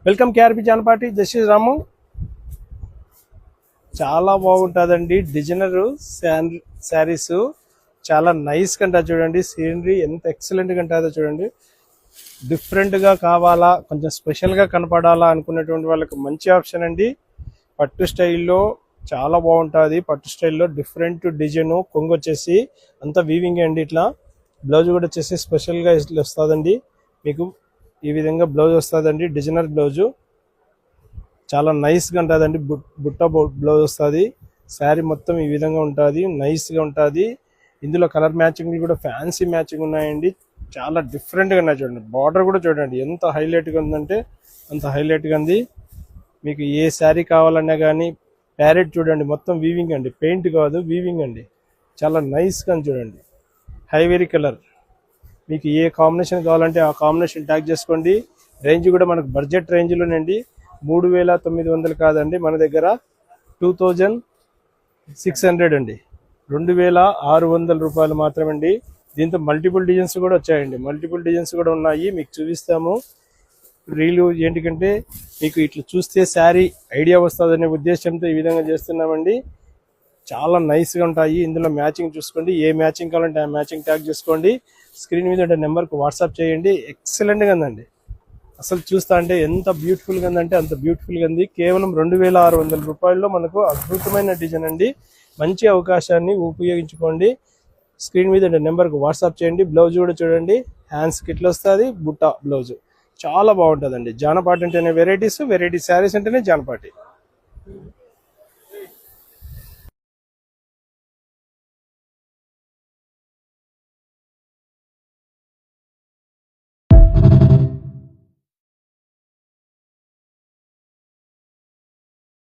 Welcome KRP Janapati justice రాము. చాలా బాగుంటుందండి designer saris. చాలా నైస్ కంటా చూడండి. సీనరీ ఎంత ఎక్సలెంట్గా ఉంటుందో చూడండి. డిఫరెంట్గా కావాలా, కొంచెం స్పెషల్గా కనపడాలా అనుకునేటువంటి వాళ్ళకి మంచి ఆప్షన్ అండి. పట్టు స్టైల్లో చాలా బాగుంటుంది. పట్టు స్టైల్లో డిఫరెంట్ డిజైన్, కొంగు వచ్చేసి అంతా వీవింగ్ అండి. ఇట్లా బ్లౌజ్ కూడా వచ్చేసి స్పెషల్గా ఇట్లా వస్తుందండి. మీకు ఈ విధంగా బ్లౌజ్ వస్తుందండి, డిజైనర్ బ్లౌజు. చాలా నైస్గా ఉంటుందండి. బుట్ట బ్లౌజ్ వస్తుంది. శారీ మొత్తం ఈ విధంగా ఉంటుంది, నైస్గా ఉంటుంది. ఇందులో కలర్ మ్యాచింగ్ కూడా ఫ్యాన్సీ మ్యాచింగ్ ఉన్నాయండి. చాలా డిఫరెంట్గా ఉన్నాయి చూడండి. బార్డర్ కూడా చూడండి ఎంత హైలైట్గా ఉందంటే అంత హైలైట్గా ఉంది. మీకు ఏ శారీ కావాలన్నా కానీ ప్యారెట్ చూడండి, మొత్తం వీవింగ్ అండి, పెయింట్ కాదు వీవింగ్ అండి. చాలా నైస్గా చూడండి. హైవేరీ కలర్. మీకు ఏ కాంబినేషన్ కావాలంటే ఆ కాంబినేషన్ ట్యాగ్ చేసుకోండి. రేంజ్ కూడా మనకు బడ్జెట్ రేంజ్లోనండి. 3900 కాదండి, మన దగ్గర 2600 అండి. 2600 రూపాయలు మాత్రమండి. దీంతో మల్టిపుల్ డిజైన్స్ కూడా వచ్చాయండి. మల్టిపుల్ డిజైన్స్ కూడా ఉన్నాయి, మీకు చూపిస్తాము. రీలు ఏంటికంటే మీకు ఇట్లా చూస్తే శారీ ఐడియా వస్తుందనే ఉద్దేశంతో ఈ విధంగా చేస్తున్నామండి. చాలా నైస్గా ఉంటాయి. ఇందులో మ్యాచింగ్ చూసుకోండి. ఏ మ్యాచింగ్ కావాలంటే ఆ మ్యాచింగ్ ట్యాగ్ చేసుకోండి. స్క్రీన్ మీద నెంబర్కి వాట్సాప్ చేయండి. ఎక్సలెంట్గా ఉందండి. అసలు చూస్తా అంటే ఎంత బ్యూటిఫుల్గా ఉందంటే అంత బ్యూటిఫుల్గా ఉంది. కేవలం 2600 రూపాయల్లో మనకు అద్భుతమైన డిజైన్ అండి. మంచి అవకాశాన్ని ఉపయోగించుకోండి. స్క్రీన్ మీద నెంబర్కి వాట్సాప్ చేయండి. బ్లౌజ్ కూడా చూడండి, హ్యాండ్స్కి ఇట్లా వస్తుంది, బుట్ట బ్లౌజ్. చాలా బాగుంటుందండి. జానపాటి అంటేనే వెరైటీ శారీస్ అంటేనే జానపాటి.